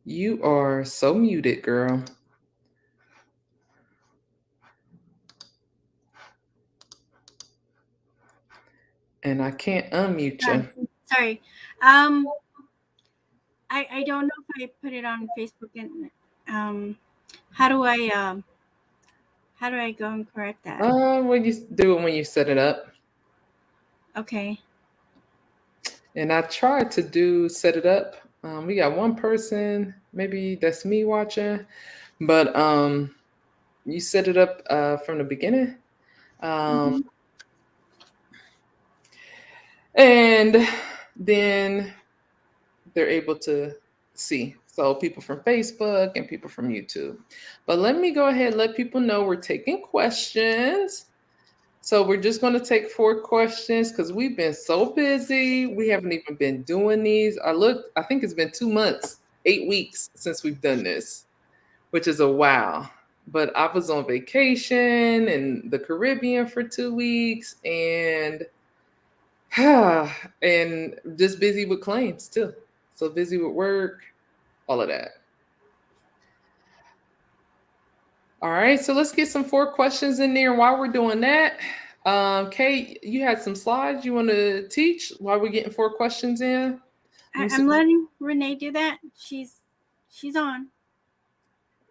You are so muted, girl. And I can't unmute Sorry. you. Sorry. Um, I don't know if I put it on Facebook and um, how do I how do I go and correct that? When you do it when you set it up. Okay. And I tried to set it up. We got one person, maybe that's me watching, but you set it up from the beginning. Um, Mm-hmm. and then they're able to see. So people from Facebook and people from YouTube. But let me go ahead and let people know we're taking questions. So we're just going to take 4 questions because we've been so busy. We haven't even been doing these. I think it's been 2 months, 8 weeks since we've done this, which is a wow. But I was on vacation in the Caribbean for 2 weeks and and just busy with claims too. So busy with work, all of that. All right, so let's get some 4 questions in there. While we're doing that, Kate, you had some slides you want to teach while we're getting 4 questions in. Let me see. I'm letting Renee do that. She's on.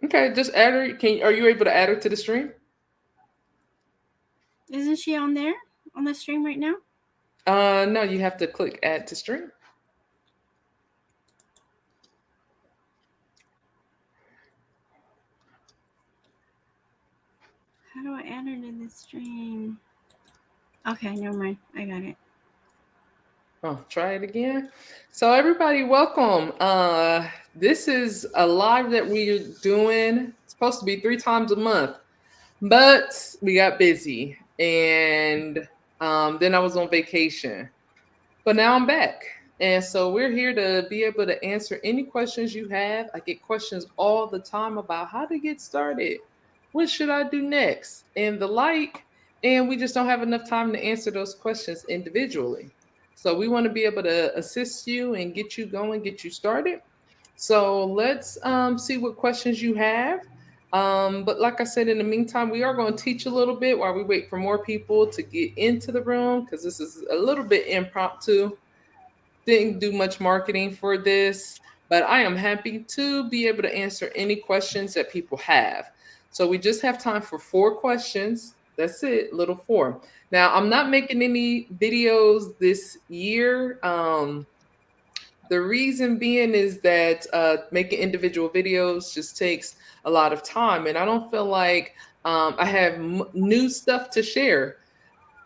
Okay, just add her. Are you able to add her to the stream? Isn't she on there on the stream right now? No, you have to click add to stream. How do I add her to the stream? Okay, never mind. I got it. Oh, try it again. So everybody, welcome. This is a live that we're doing. It's supposed to be 3 times a month, but we got busy, and then I was on vacation. But now I'm back. And so we're here to be able to answer any questions you have. I get questions all the time about how to get started. What should I do next? And the like. And we just don't have enough time to answer those questions individually. So we want to be able to assist you and get you going, get you started. So let's see what questions you have. But like I said, in the meantime, we are going to teach a little bit while we wait for more people to get into the room because this is a little bit impromptu. Didn't do much marketing for this, but I am happy to be able to answer any questions that people have. So we just have time for 4 questions. That's it, little 4. Now, I'm not making any videos this year. The reason being is that making individual videos just takes a lot of time, and I don't feel like I have new stuff to share.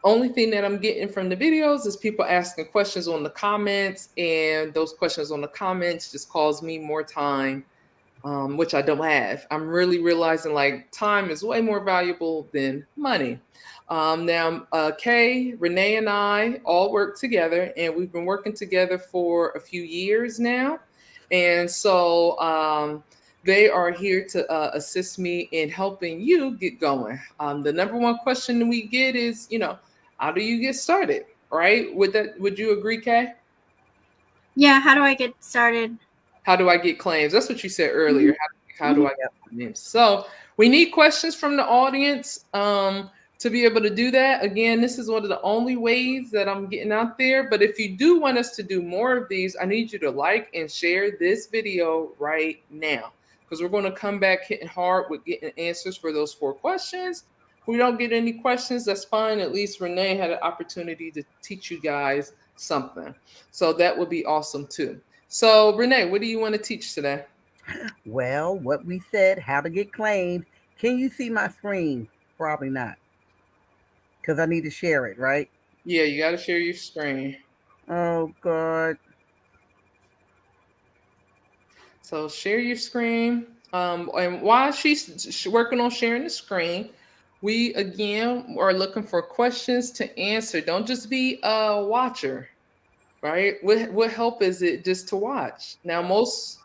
Only thing that I'm getting from the videos is people asking questions on the comments, and those questions on the comments just cause me more time, which I don't have. I'm really realizing like time is way more valuable than money. Now, Kay, Renee, and I all work together, and we've been working together for a few years now. And so they are here to assist me in helping you get going. The number one question we get is, how do you get started? Right? Would you agree, Kay? Yeah. How do I get started? How do I get claims? That's what you said Mm-hmm. earlier. How do Mm-hmm. I get claims? So we need questions from the audience to be able to do that. Again, this is one of the only ways that I'm getting out there. But if you do want us to do more of these, I need you to like and share this video right now because we're going to come back hitting hard with getting answers for those 4 questions. If we don't get any questions, that's fine. At least Renee had an opportunity to teach you guys something. So that would be awesome too. So, Renee, what do you want to teach today? Well, what we said, how to get claimed. Can you see my screen? Probably not, because I need to share it, right? Yeah, you got to share your screen. Oh, God. So, share your screen. And while she's working on sharing the screen, we again are looking for questions to answer. Don't just be a watcher, right? What help is it just to watch? Now, most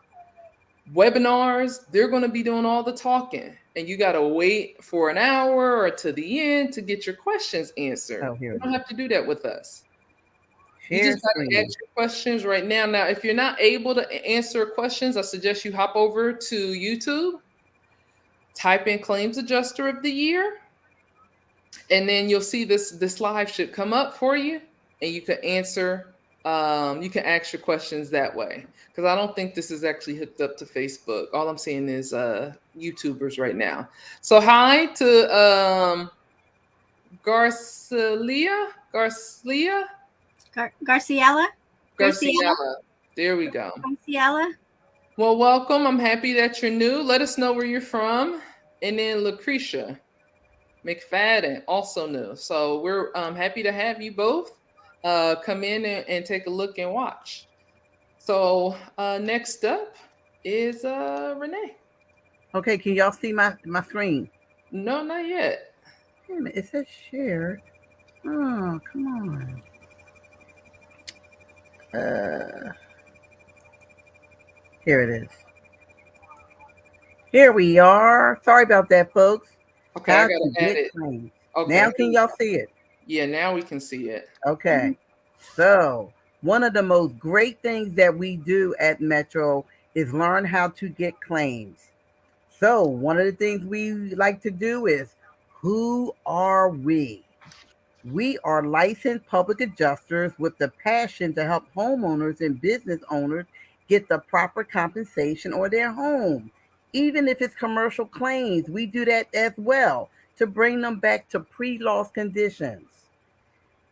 webinars, they're going to be doing all the talking, and you got to wait for an hour or to the end to get your questions answered. Oh, here You it don't is. have to do that with us. You Share just got to screen. ask your questions right now. Now, if you're not able to answer questions, I suggest you hop over to YouTube, type in claims adjuster of the year, and then you'll see this live should come up for you, and you can answer. You can ask your questions that way, because I don't think this is actually hooked up to Facebook. All I'm seeing is YouTubers right now. So hi to Garcia Garciela. Garciela. Garciela. There we go. Garciela. Well, welcome. I'm happy that you're new. Let us know where you're from. And then Lucretia McFadden, also new. So we're happy to have you both come in and take a look and watch. So next up is Renee. Okay, can y'all see my screen? No, not yet. Wait a minute, it says share. Oh, come on. Here it is. Here we are. Sorry about that, folks. Okay, How I gotta to add get it. claims. Okay. Now can y'all see it? Yeah, now we can see it. Okay. So one of the most great things that we do at Metro is learn how to get claims. So one of the things we like to do is, who are we? We are licensed public adjusters with the passion to help homeowners and business owners get the proper compensation on their home. Even if it's commercial claims, we do that as well to bring them back to pre-loss conditions.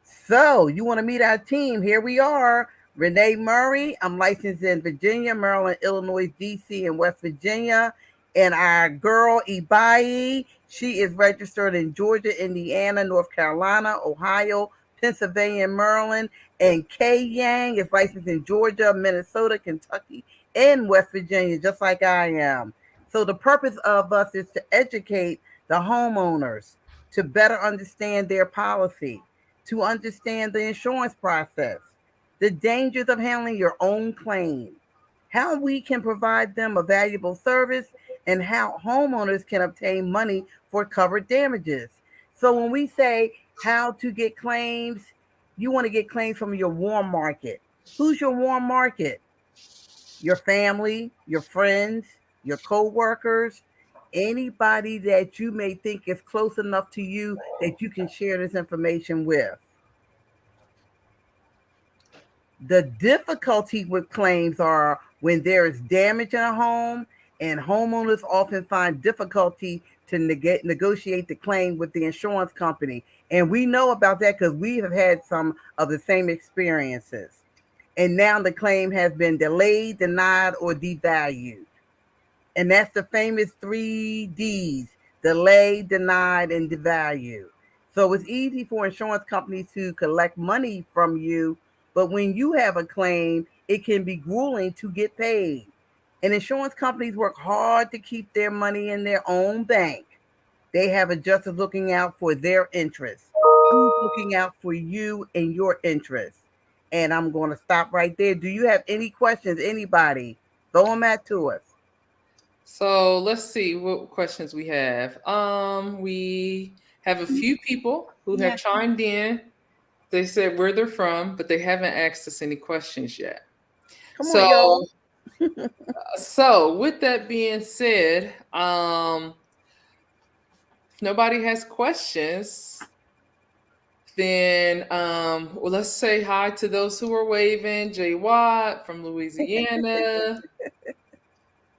So, you want to meet our team? Here we are. Renee Murray. I'm licensed in Virginia, Maryland, Illinois, DC, and West Virginia. And our girl, Ibai, she is registered in Georgia, Indiana, North Carolina, Ohio, Pennsylvania, and Maryland. And Kay Yang is licensed in Georgia, Minnesota, Kentucky, and West Virginia, just like I am. So, the purpose of us is to educate the homeowners to better understand their policy, to understand the insurance process, the dangers of handling your own claim, how we can provide them a valuable service, and how homeowners can obtain money for covered damages. So when we say how to get claims, you want to get claims from your warm market. Who's your warm market? Your family, your friends, your co-workers, anybody that you may think is close enough to you that you can share this information with. The difficulty with claims are when there is damage in a home, and homeowners often find difficulty to negotiate the claim with the insurance company. And we know about that because we have had some of the same experiences. And now the claim has been delayed, denied, or devalued. And that's the famous 3 Ds: delay, denied, and devalue. So it's easy for insurance companies to collect money from you, but when you have a claim, it can be grueling to get paid. And insurance companies work hard to keep their money in their own bank. They have adjusters looking out for their interests. Who's looking out for you and your interests? And I'm going to stop right there. Do you have any questions, anybody? Throw them at to us. So let's see what questions we have. We have a few people who have chimed in. They said where they're from, but they haven't asked us any questions yet. Come on, y'all. So with that being said, if nobody has questions, then well, let's say hi to those who are waving. Jay Watt from Louisiana,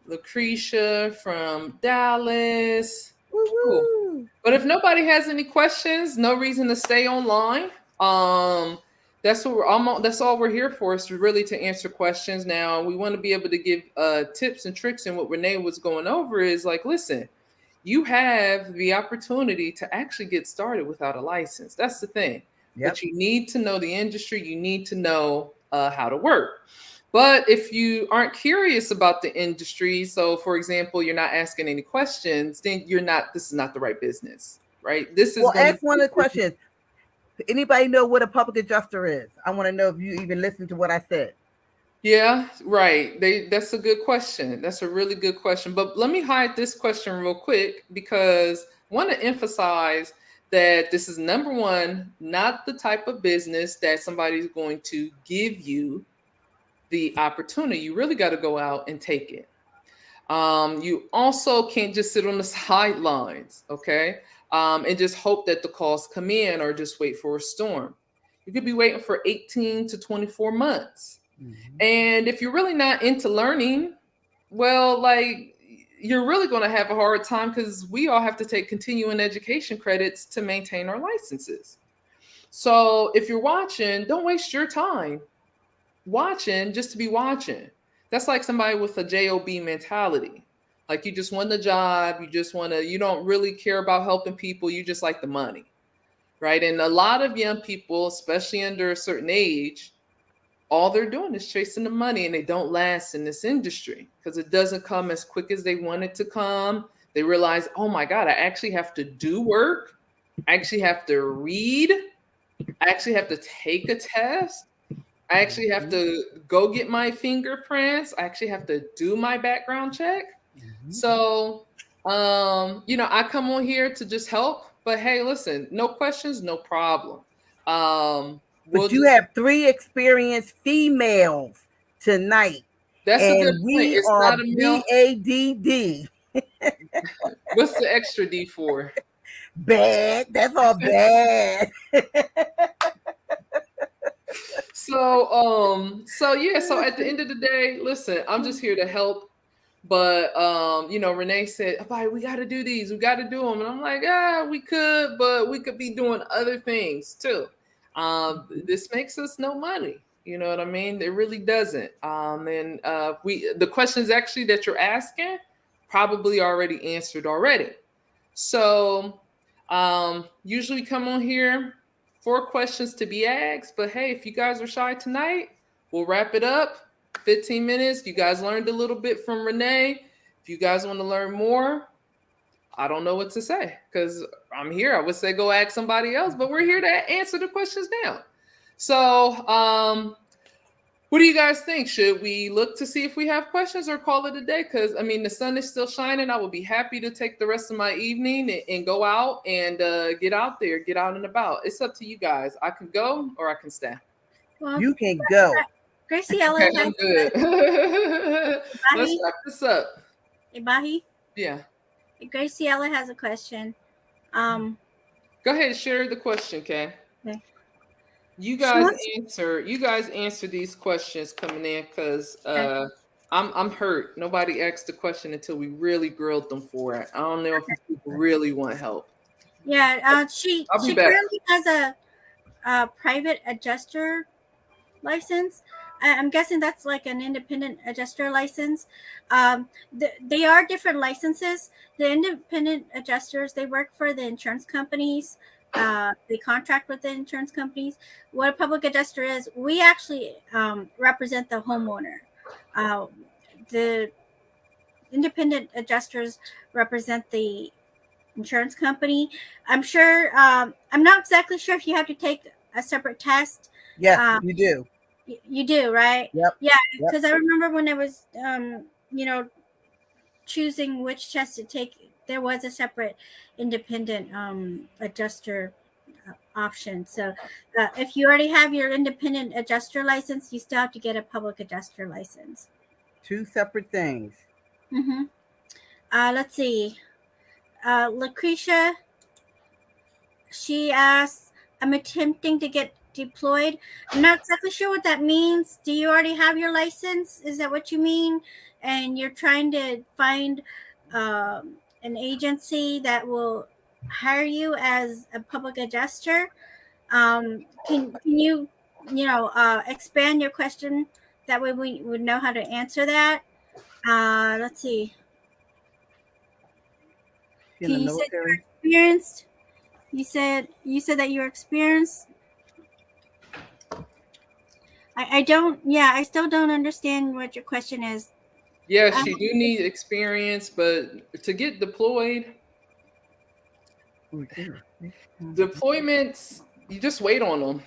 Lucretia from Dallas. Cool. But if nobody has any questions, no reason to stay online. That's what that's all we're here for, is really to answer questions. Now we want to be able to give tips and tricks, and what Renee was going over is like, listen, you have the opportunity to actually get started without a license. That's the thing. Yep. But you need to know the industry. You need to know how to work. But if you aren't curious about the industry, so for example, you're not asking any questions, then this is not the right business, right? This is well, ask one of the questions. Anybody know what a public adjuster is? I want to know if you even listened to what I said. Yeah, right. That's a good question. That's a really good question. But let me hide this question real quick, because I want to emphasize that this is number one, not the type of business that somebody's going to give you the opportunity. You really got to go out and take it. You also can't just sit on the sidelines, okay, and just hope that the calls come in or just wait for a storm. You could be waiting for 18 to 24 months. Mhm. And if you're really not into learning, well, like you're really going to have a hard time because we all have to take continuing education credits to maintain our licenses. So if you're watching, don't waste your time watching just to be watching. That's like somebody with a job mentality. Like you just want the job, you just want to, you don't really care about helping people, you just like the money, right? And a lot of young people, especially under a certain age, all they're doing is chasing the money, and they don't last in this industry because it doesn't come as quick as they want it to come. They realize, oh my God, I actually have to do work. I actually have to read. I actually have to take a test. I actually have to go get my fingerprints. I actually have to do my background check. Mhm. So, I come on here to just help. But hey, listen, no questions, no problem. We'll But you just, have three experienced females tonight, that's a good and point. we It's are not a male. BADD. What's the extra D for? Bad. That's all bad. So yeah, so at the end of the day, listen, I'm just here to help. But Renee said, "Bye, we got to do these. We got to do them." And I'm like, "Yeah, we could, but we could be doing other things too." This makes us no money. You know what I mean? It really doesn't. And we the questions actually that you're asking probably already answered already. So usually we come on here 4 questions to be asked. But hey, if you guys are shy tonight, we'll wrap it up. 15 minutes. You guys learned a little bit from Renee. If you guys want to learn more, I don't know what to say because I'm here. I would say go ask somebody else, but we're here to answer the questions now. So, what do you guys think? Should we look to see if we have questions or call it a day? Because I mean, the sun is still shining. I would be happy to take the rest of my evening and go out and get out there, get out and about. It's up to you guys. I can go or I can stay. Well, You can go. Graciela Okay, has I'm good. Let's Ibahi. wrap this up. Ibahi. Yeah. Graciela has a question. Um, Go ahead, share the question, Kay. okay. You She guys wants. answer these questions coming in because Okay. I'm hurt. Nobody asked the question until we really grilled them for it. I don't know if people really want help. Yeah. She I'll be back. currently has a private adjuster license. I'm guessing that's like an independent adjuster license. They are different licenses. The independent adjusters, they work for the insurance companies. They contract with the insurance companies. What a public adjuster is, we actually represent the homeowner. Uh, the independent adjusters represent the insurance company. I'm sure. I'm not exactly sure if you have to take a separate test. Yes, Um, you do. you do, right? Yep. Yeah, Yep. because I remember when I was, choosing which test to take, there was a separate independent adjuster option. So if you already have your independent adjuster license, you still have to get a public adjuster license. Two separate things. Mm-hmm. Let's see. Lucretia, she asks, I'm attempting to get deployed. I'm not exactly sure what that means. Do you already have your license? Is that what you mean? And you're trying to find an agency that will hire you as a public adjuster? Can you, expand your question? That way we would know how to answer that. Let's see. She in Can the you say you're military. experienced? You said that you're experienced. I don't. Yeah, I still don't understand what your question is. Yes, Um, you do need experience, but to get deployed, deployments, you just wait on them.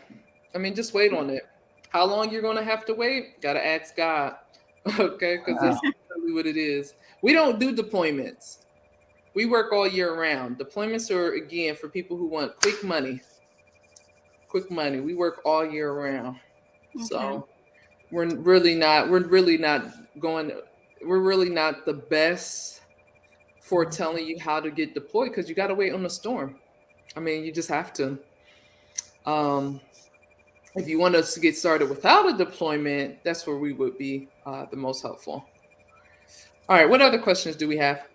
I mean, just wait on it. How long you're gonna have to wait? Gotta ask God. Okay, because Wow. that's really what it is. We don't do deployments. We work all year round. Deployments are, again, for people who want quick money. Quick money. We work all year round. Okay. So going we're really not the best for telling you how to get deployed because you got to wait on the storm. I mean, you just have to. Um, if you want us to get started without a deployment, that's where we would be the most helpful. All right, what other questions do we have?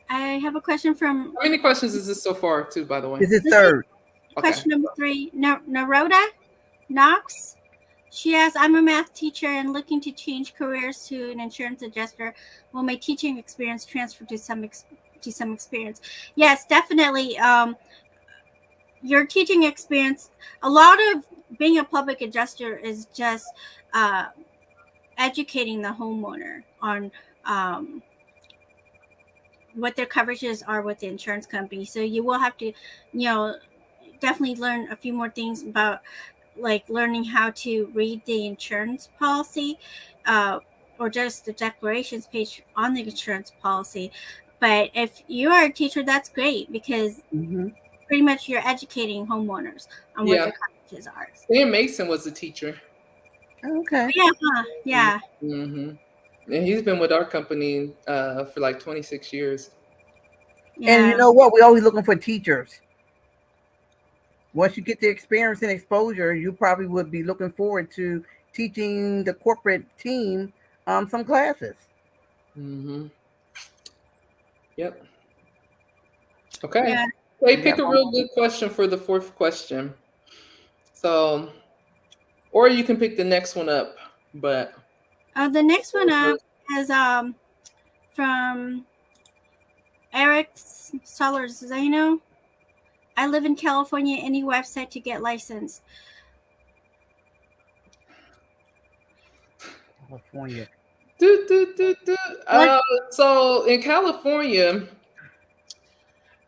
I have a question from. How many questions is this so far, too, by the way? This is This is third. question number 3. Naroda Knox. She asks, I'm a math teacher and looking to change careers to an insurance adjuster. Will my teaching experience transfer to some experience? Yes, definitely. Your teaching experience, a lot of being a public adjuster is just educating the homeowner on what their coverages are with the insurance company. So you will have to, definitely learn a few more things about like learning how to read the insurance policy or just the declarations page on the insurance policy. But if you are a teacher, that's great because pretty much you're educating homeowners on what Yeah. their coverages are. Sam Mason was a teacher. Okay. Yeah. And he's been with our company for like 26 years. And you know what? We're always looking for teachers. Once you get the experience and exposure, you probably would be looking forward to teaching the corporate team some classes. Yep. Okay. Yeah. Hey, pick a real good question for the 4th question. So, or you can pick the next one up, but the next one up is from Eric Solorzano. I live in California. Any website to get licensed? California. So in California,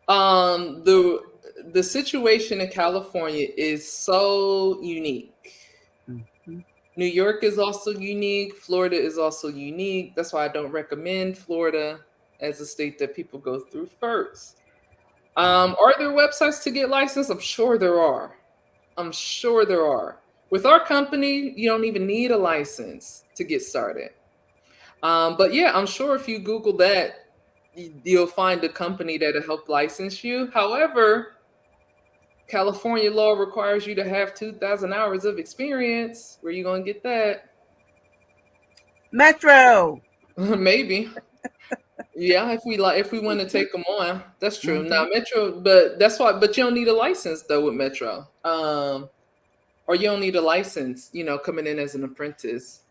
the situation in California is so unique. New York is also unique. Florida is also unique. That's why I don't recommend Florida as a state that people go through first. Are there websites to get licensed? I'm sure there are. With our company, you don't even need a license to get started. But yeah, I'm sure if you Google that, you'll find a company that'll help license you. However, California law requires you to have 2,000 hours of experience. Where are you going to get that? Metro. Maybe. Yeah, if we want to take them on, that's true. Now Metro, but that's why. But you don't need a license though with Metro, or you don't need a license, coming in as an apprentice.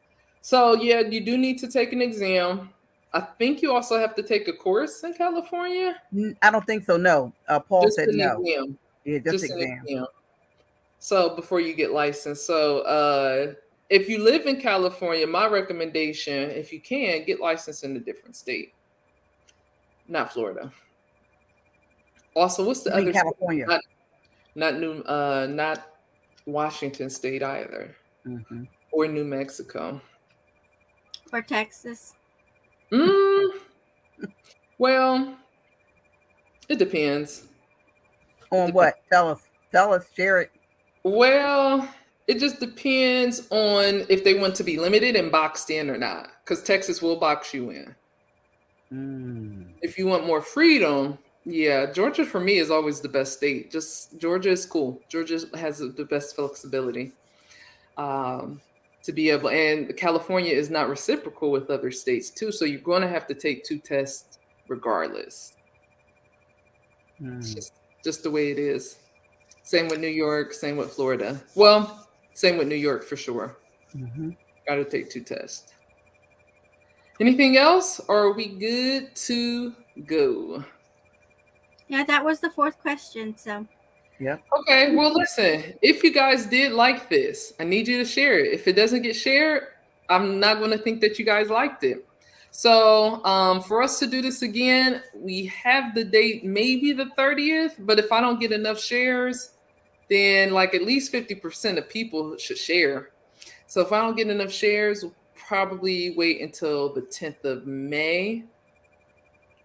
So yeah, you do need to take an exam. I think you also have to take a course in California. I don't think so. No, Paul Just said an no. Exam. Yeah, just exam. So before you get licensed, so if you live in California, my recommendation, if you can, get licensed in a different state, not Florida. Also, what's the other California? Not Washington State either, or New Mexico, or Texas. Well, it depends. On what? Tell us, share it. Well, it just depends on if they want to be limited and boxed in or not, because Texas will box you in. If you want more freedom, yeah, Georgia for me is always the best state. Just Georgia is cool. Georgia has the best flexibility to be able, and California is not reciprocal with other states too. So you're going to have to take 2 tests regardless. It's just the way it is. Same with New York, same with Florida. Well, same with New York for sure. Got to take 2 tests. Anything else? Or are we good to go? Yeah, that was the 4th question. So, yeah. Okay. Well, listen, if you guys did like this, I need you to share it. If it doesn't get shared, I'm not going to think that you guys liked it. So for us to do this again, we have the date, maybe the 30th, but if I don't get enough shares, then like at least 50% of people should share. So if I don't get enough shares, we'll probably wait until the 10th of May.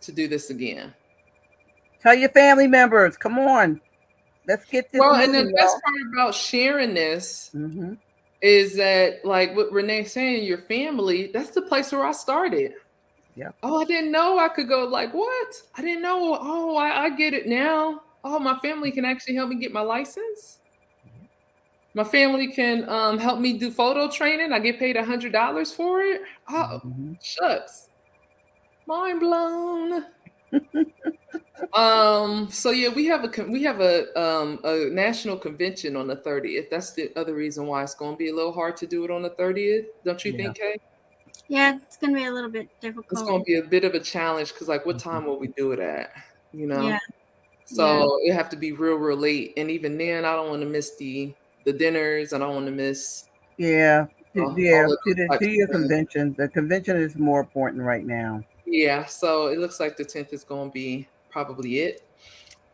to do this again. Tell your family members. Come on. Let's get this Well, and the moving, best y'all. part about sharing this Mm-hmm. is that, like what Renee's saying, your family, that's the place where I started. Yep. Oh, I didn't know I could go, like, what? I didn't know. Oh, I get it now. Oh, my family can actually help me get my license. My family can help me do photo training. I get paid $100 for it. Oh, Mm-hmm. shucks. Mind blown. So yeah, we have a national convention on the 30th. That's the other reason why it's going to be a little hard to do it on the 30th. Don't you Yeah. think, Kay? Yeah, it's gonna be a little bit It's difficult. going to be a bit of a challenge because, like, what Mhm. time will we do it at? You know, Yeah, yeah, so it have to be real late, and even then, I don't want to miss the dinners. I don't want to miss Yeah. all Yeah. of To those the types to of your things. convention. The convention is more important right now. Yeah, so it looks like the 10th is going to be probably it.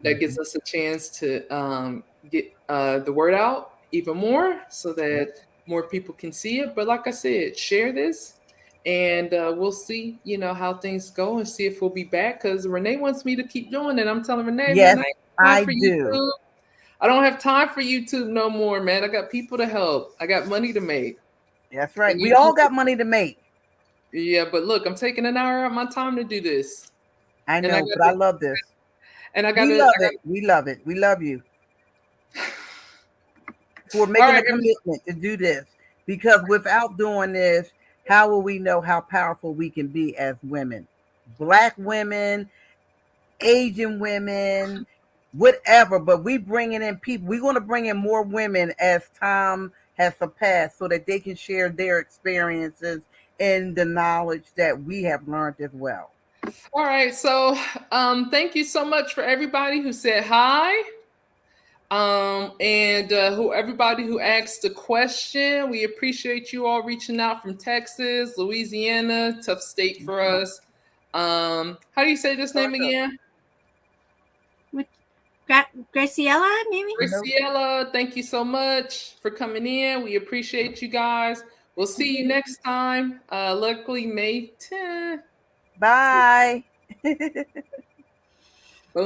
That Mm-hmm. gives us a chance to get the word out even more so Yep. that more people can see it. But like I said, share this and we'll see, how things go and see if we'll be back because Renee wants me to keep doing it. I'm telling Renee, man, Yes, I ain't got time I for do. YouTube. I don't have time for YouTube no more, man. I got people to help. I got money to make. That's right. And We all YouTube, got money to make. yeah, but look, I'm taking an hour out of my time to do this. I And I know, got but I to, love this. and We love it. We love it. We love you for all making right. a commitment to do this. Because without doing this, how will we know how powerful we can be as women? Black women, Asian women, whatever. But we bringing in people. We want to bring in more women as time has surpassed, so that they can share their experiences and the knowledge that we have learned as well. All right. So, thank you so much for everybody who said hi. And who everybody who asked the question. We appreciate you all reaching out from Texas, Louisiana, tough state for us. How do you say this name again? with Graciela, maybe. Nope. Graciela, thank you so much for coming in. We appreciate you guys. We'll see you next time. Luckily, May 10th. Bye.